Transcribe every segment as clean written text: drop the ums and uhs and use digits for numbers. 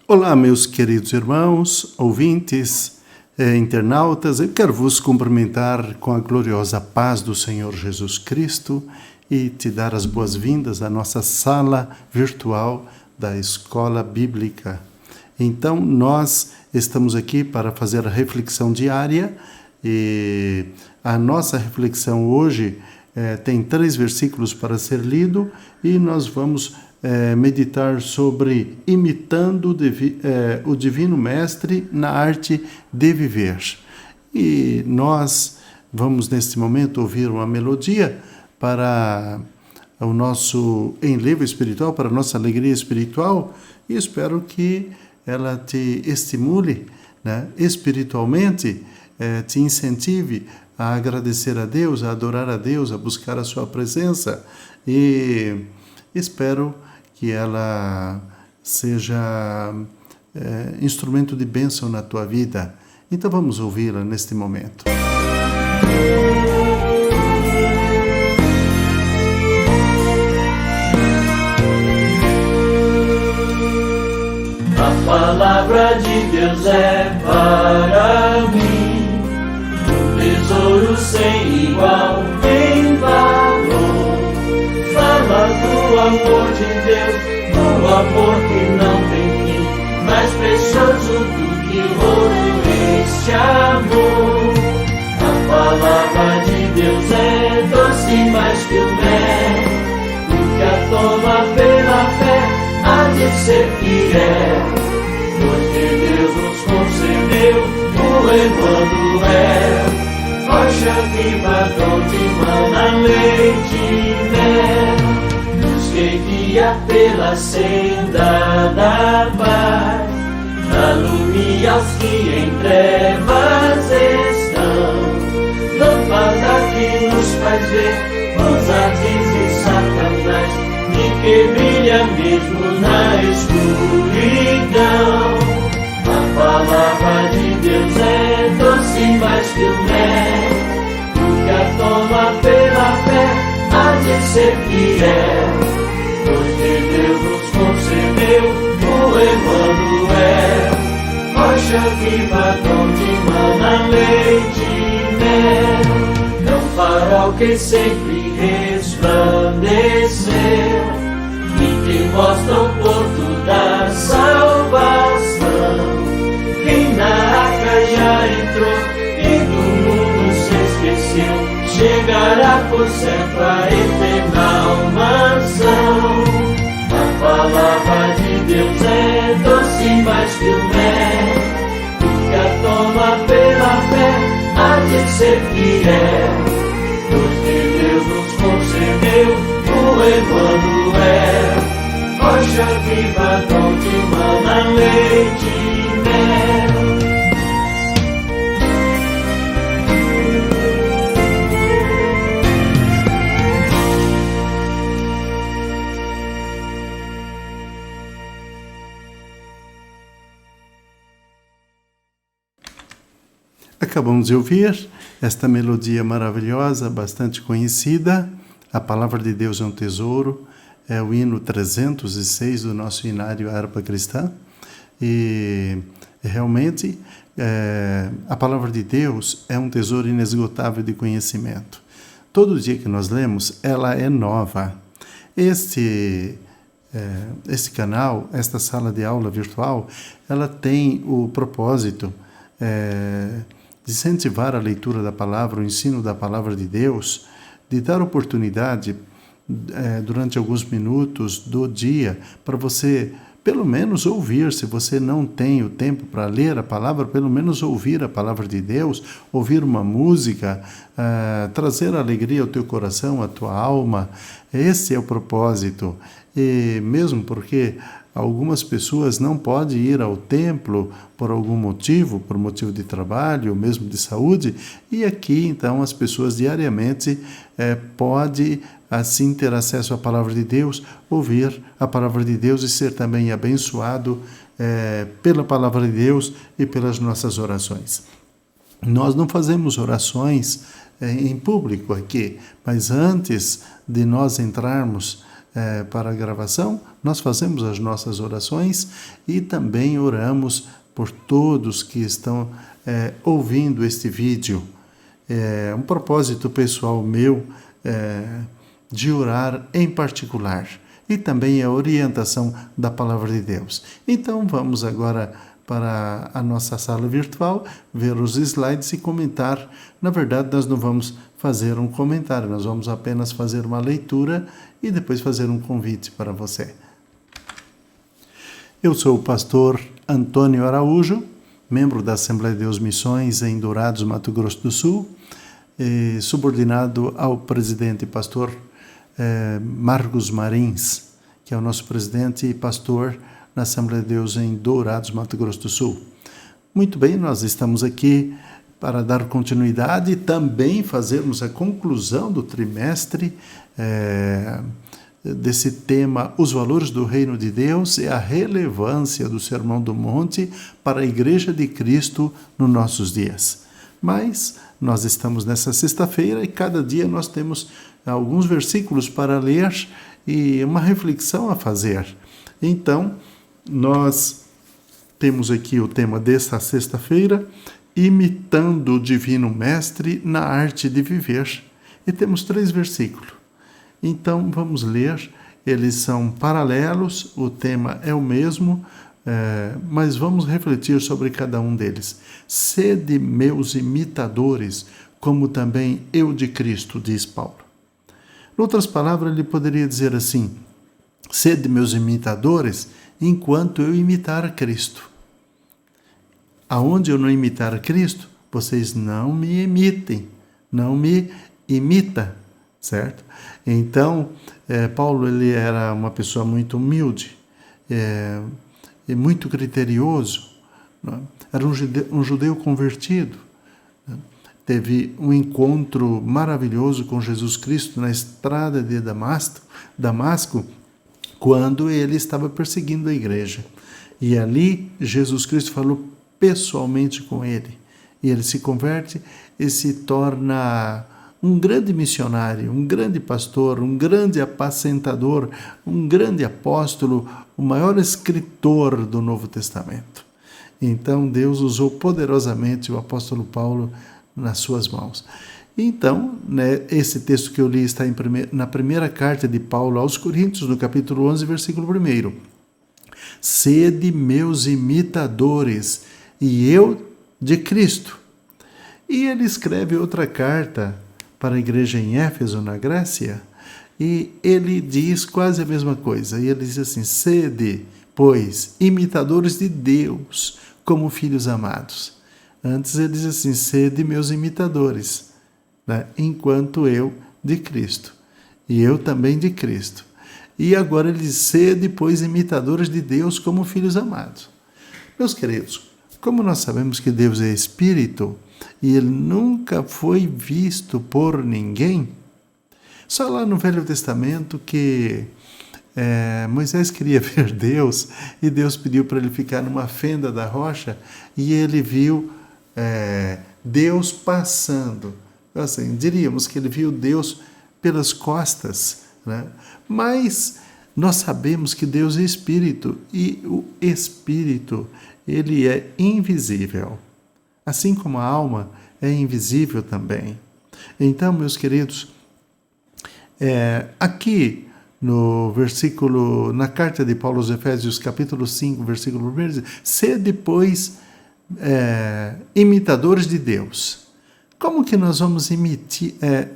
Olá, meus queridos irmãos, ouvintes, internautas. Eu quero vos cumprimentar com a gloriosa paz do Senhor Jesus Cristo e te dar as boas-vindas à nossa sala virtual da Escola Bíblica. Então, nós estamos aqui para fazer a reflexão diária e a nossa reflexão hoje tem 3 versículos para ser lido e nós vamos meditar sobre imitando o Divino Mestre na arte de viver. E nós vamos neste momento ouvir uma melodia para o nosso enlevo espiritual, para a nossa alegria espiritual, e espero que ela te estimule, né, espiritualmente, te incentive a agradecer a Deus, a adorar a Deus, a buscar a sua presença, e espero que ela seja instrumento de bênção na tua vida. Então vamos ouvi-la neste momento. A palavra de Deus é para mim um tesouro sem igual em valor. Fala do amor de Deus, do amor que não tem fim, mais precioso do que ouro este amor. A palavra de Deus é doce mais que o mel, o que a toma pela fé há de ser fiel. Porque Deus nos concedeu o Emanuel, rocha viva onde mana leite e mel. Que guia pela senda da paz, alumia aos que em trevas estão. Lâmpada que nos faz ver os ardis de Satanás, e que brilha mesmo na escuridão. A palavra de Deus é doce mais que o mel, o que a toma pela fé há de ser fiel. Porque Deus nos concedeu o Emanuel, rocha viva onde mana leite e mel. É um farol que sempre resplandeceu e que mostra o porto da salvação. Quem na arca já entrou e do mundo se esqueceu, chegará por certo a eterna mansão. A palavra de Deus é doce mais que o mel, o que a toma pela fé há de ser fiel. Porque Deus nos concedeu o Emanuel, rocha viva onde mana leite e mel. Acabamos de ouvir esta melodia maravilhosa, bastante conhecida. A palavra de Deus é um tesouro. É o hino 306 do nosso hinário Harpa Cristã. E realmente a palavra de Deus é um tesouro inesgotável de conhecimento. Todo dia que nós lemos, ela é nova. Este canal, esta sala de aula virtual, ela tem o propósito de incentivar a leitura da palavra, o ensino da palavra de Deus, de dar oportunidade durante alguns minutos do dia para você pelo menos ouvir, se você não tem o tempo para ler a palavra, pelo menos ouvir a palavra de Deus, ouvir uma música, trazer alegria ao teu coração, à tua alma. Esse é o propósito. E mesmo porque algumas pessoas não podem ir ao templo por algum motivo, por motivo de trabalho, ou mesmo de saúde, e aqui então as pessoas diariamente podem assim ter acesso à palavra de Deus, ouvir a palavra de Deus e ser também abençoado pela palavra de Deus e pelas nossas orações. Nós não fazemos orações em público aqui, mas antes de nós entrarmos para a gravação, nós fazemos as nossas orações e também oramos por todos que estão ouvindo este vídeo. É um propósito pessoal meu de orar em particular e também a orientação da Palavra de Deus. Então vamos agora para a nossa sala virtual, ver os slides e comentar. Na verdade, nós não vamos fazer um comentário, nós vamos apenas fazer uma leitura e depois fazer um convite para você. Eu sou o pastor Antônio Araújo, membro da Assembleia de Deus Missões em Dourados, Mato Grosso do Sul, subordinado ao presidente pastor Marcos Marins, que é o nosso presidente e pastor na Assembleia de Deus em Dourados, Mato Grosso do Sul. Muito bem, nós estamos aqui para dar continuidade e também fazermos a conclusão do trimestre desse tema, os valores do Reino de Deus e a relevância do Sermão do Monte para a Igreja de Cristo nos nossos dias. Mas nós estamos nessa sexta-feira e cada dia nós temos alguns versículos para ler e uma reflexão a fazer. Então, nós temos aqui o tema desta sexta-feira, imitando o Divino Mestre na arte de viver. E temos 3 versículos. Então, vamos ler. Eles são paralelos, o tema é o mesmo, mas vamos refletir sobre cada um deles. Sede meus imitadores, como também eu de Cristo, diz Paulo. Em outras palavras, ele poderia dizer assim: sede meus imitadores, enquanto eu imitar a Cristo. Aonde eu não imitar a Cristo, vocês não me imitem, não me imita, certo? Então, Paulo ele era uma pessoa muito humilde, e muito criterioso, né? Era um judeu convertido, né? Teve um encontro maravilhoso com Jesus Cristo na estrada de Damasco, quando ele estava perseguindo a igreja. E ali Jesus Cristo falou pessoalmente com ele. E ele se converte e se torna um grande missionário, um grande pastor, um grande apacentador, um grande apóstolo, o maior escritor do Novo Testamento. Então Deus usou poderosamente o apóstolo Paulo nas suas mãos. Então, né, esse texto que eu li está na primeira carta de Paulo aos Coríntios, no capítulo 11, versículo 1. Sede meus imitadores, e eu de Cristo. E ele escreve outra carta para a igreja em Éfeso, na Grécia, e ele diz quase a mesma coisa. E ele diz assim: sede, pois, imitadores de Deus, como filhos amados. Antes ele diz assim: sede meus imitadores, né? Enquanto eu de Cristo, e eu também de Cristo. E agora ele diz: sede, pois, imitadores de Deus como filhos amados. Meus queridos, como nós sabemos que Deus é Espírito e Ele nunca foi visto por ninguém, só lá no Velho Testamento que Moisés queria ver Deus e Deus pediu para ele ficar numa fenda da rocha e ele viu Deus passando. Assim, diríamos que ele viu Deus pelas costas, né? Mas nós sabemos que Deus é Espírito e o Espírito ele é invisível, assim como a alma é invisível também. Então, meus queridos, aqui no versículo, na carta de Paulo aos Efésios, capítulo 5, versículo 1, diz: sede, pois, imitadores de Deus. Como que nós vamos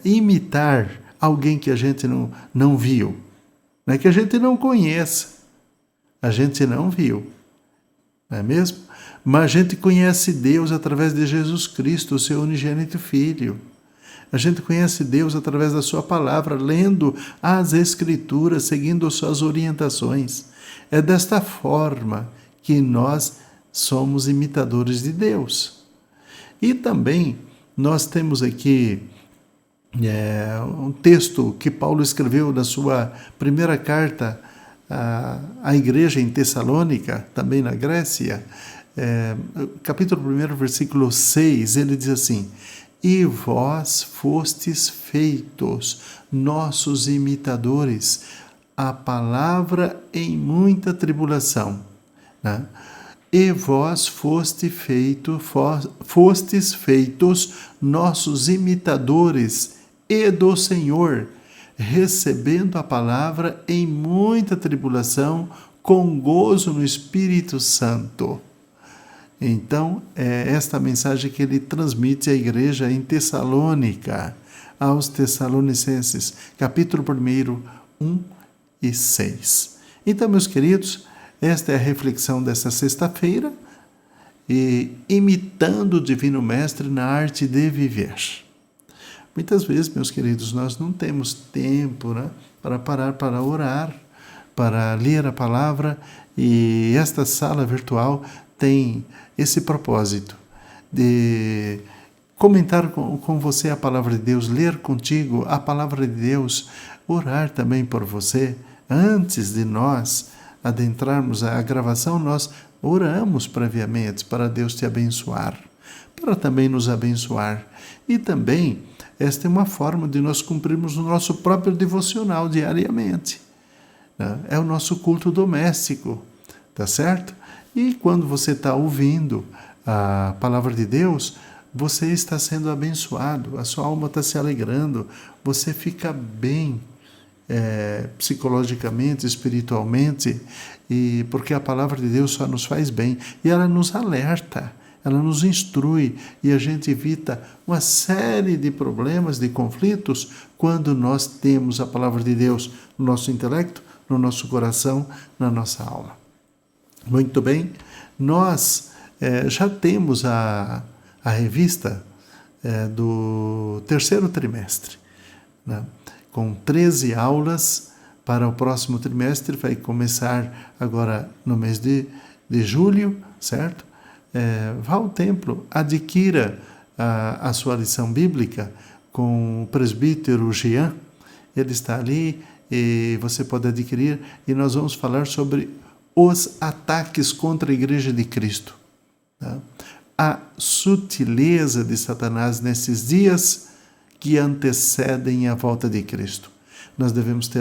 imitar alguém que a gente não viu? Né? Que a gente não conheça, a gente não viu. Não é mesmo? Mas a gente conhece Deus através de Jesus Cristo, o seu unigênito Filho. A gente conhece Deus através da sua palavra, lendo as Escrituras, seguindo suas orientações. É desta forma que nós somos imitadores de Deus. E também nós temos aqui um texto que Paulo escreveu na sua primeira carta à igreja em Tessalônica, também na Grécia, capítulo 1, versículo 6, ele diz assim: e vós fostes feitos nossos imitadores, a palavra em muita tribulação, né? E vós fostes feitos nossos imitadores e do Senhor, recebendo a palavra em muita tribulação, com gozo no Espírito Santo. Então, é esta mensagem que ele transmite à igreja em Tessalônica, aos Tessalonicenses, capítulo 1, 1 e 6. Então, meus queridos, esta é a reflexão desta sexta-feira, e imitando o Divino Mestre na arte de viver. Muitas vezes, meus queridos, nós não temos tempo, né, para parar para orar, para ler a palavra, e esta sala virtual tem esse propósito de comentar com você a palavra de Deus, ler contigo a palavra de Deus, orar também por você. Antes de nós adentrarmos a gravação, nós oramos previamente para Deus te abençoar, para também nos abençoar. E também, esta é uma forma de nós cumprirmos o nosso próprio devocional diariamente. É o nosso culto doméstico, tá certo? E quando você está ouvindo a palavra de Deus, você está sendo abençoado, a sua alma está se alegrando, você fica bem psicologicamente, espiritualmente, e porque a palavra de Deus só nos faz bem, e ela nos alerta, ela nos instrui, e a gente evita uma série de problemas, de conflitos, quando nós temos a palavra de Deus no nosso intelecto, no nosso coração, na nossa alma. Muito bem, nós já temos a revista do terceiro trimestre, né? Com 13 aulas para o próximo trimestre, vai começar agora no mês de julho, certo? Vá ao templo, adquira a sua lição bíblica com o presbítero Jean, ele está ali e você pode adquirir, e nós vamos falar sobre os ataques contra a Igreja de Cristo. Tá? A sutileza de Satanás nesses dias que antecedem a volta de Cristo. Nós devemos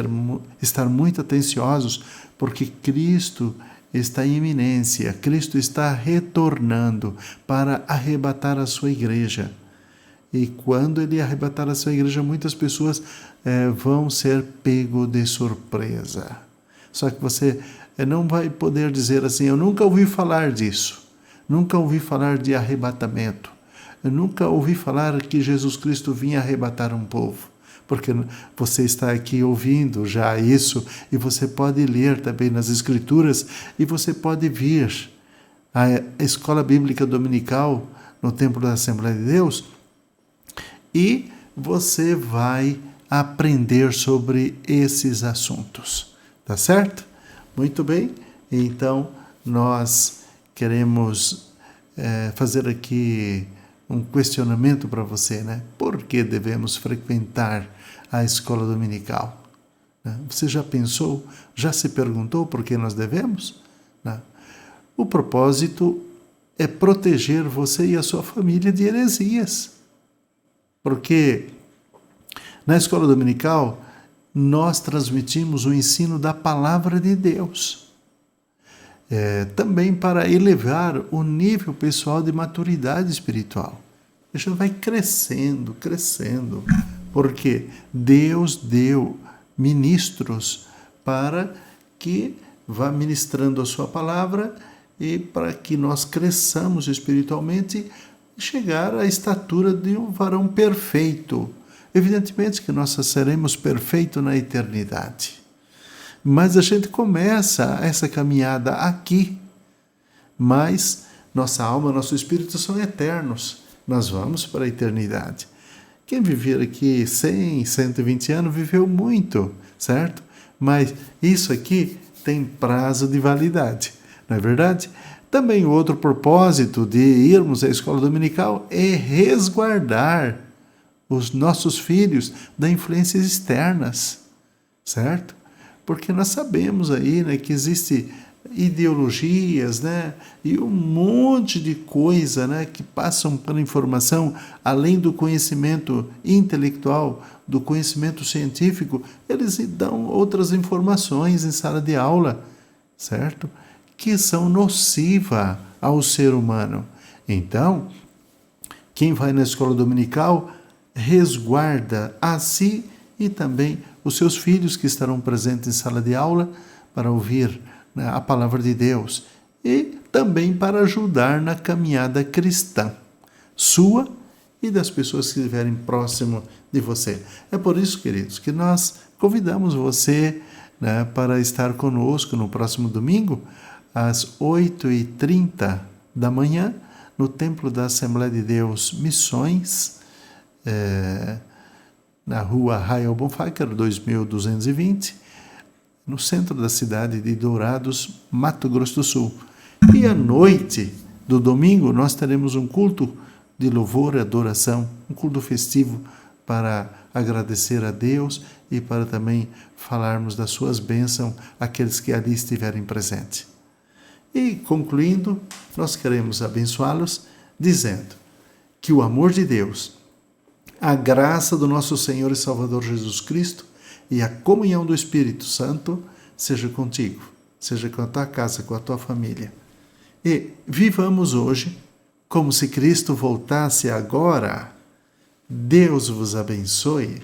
estar muito atenciosos, porque Cristo está em iminência, Cristo está retornando para arrebatar a sua igreja. E quando ele arrebatar a sua igreja, muitas pessoas vão ser pego de surpresa. Só que você não vai poder dizer assim: eu nunca ouvi falar disso, nunca ouvi falar de arrebatamento, eu nunca ouvi falar que Jesus Cristo vinha arrebatar um povo. Porque você está aqui ouvindo já isso, e você pode ler também nas Escrituras, e você pode vir à Escola Bíblica Dominical no Templo da Assembleia de Deus, e você vai aprender sobre esses assuntos. Tá certo? Muito bem. Então, nós queremos fazer aqui um questionamento para você, né? Por que devemos frequentar a escola dominical? Você já pensou, já se perguntou por que nós devemos? O propósito é proteger você e a sua família de heresias. Porque na escola dominical nós transmitimos o ensino da palavra de Deus. Também para elevar o nível pessoal de maturidade espiritual. Isso vai crescendo, crescendo, porque Deus deu ministros para que vá ministrando a sua palavra e para que nós cresçamos espiritualmente e chegar à estatura de um varão perfeito. Evidentemente que nós seremos perfeitos na eternidade. Mas a gente começa essa caminhada aqui. Mas nossa alma, nosso espírito são eternos. Nós vamos para a eternidade. Quem viver aqui 100, 120 anos, viveu muito, certo? Mas isso aqui tem prazo de validade, não é verdade? Também o outro propósito de irmos à escola dominical é resguardar os nossos filhos das influências externas, certo? Porque nós sabemos aí, né, que existe ideologias, né? E um monte de coisa, né? Que passam pela informação, além do conhecimento intelectual, do conhecimento científico, eles dão outras informações em sala de aula, certo? Que são nocivas ao ser humano. Então, quem vai na escola dominical resguarda a si e também os seus filhos que estarão presentes em sala de aula para ouvir, né, a palavra de Deus e também para ajudar na caminhada cristã sua e das pessoas que estiverem próximo de você. É por isso, queridos, que nós convidamos você, né, para estar conosco no próximo domingo, às 8h30 da manhã, no Templo da Assembleia de Deus Missões, na rua Rael Bonfáquer, 2220, no centro da cidade de Dourados, Mato Grosso do Sul. E à noite do domingo nós teremos um culto de louvor e adoração, um culto festivo para agradecer a Deus e para também falarmos das suas bênçãos àqueles que ali estiverem presentes. E concluindo, nós queremos abençoá-los dizendo que o amor de Deus, a graça do nosso Senhor e Salvador Jesus Cristo e a comunhão do Espírito Santo seja contigo, seja com a tua casa, com a tua família. E vivamos hoje como se Cristo voltasse agora. Deus vos abençoe.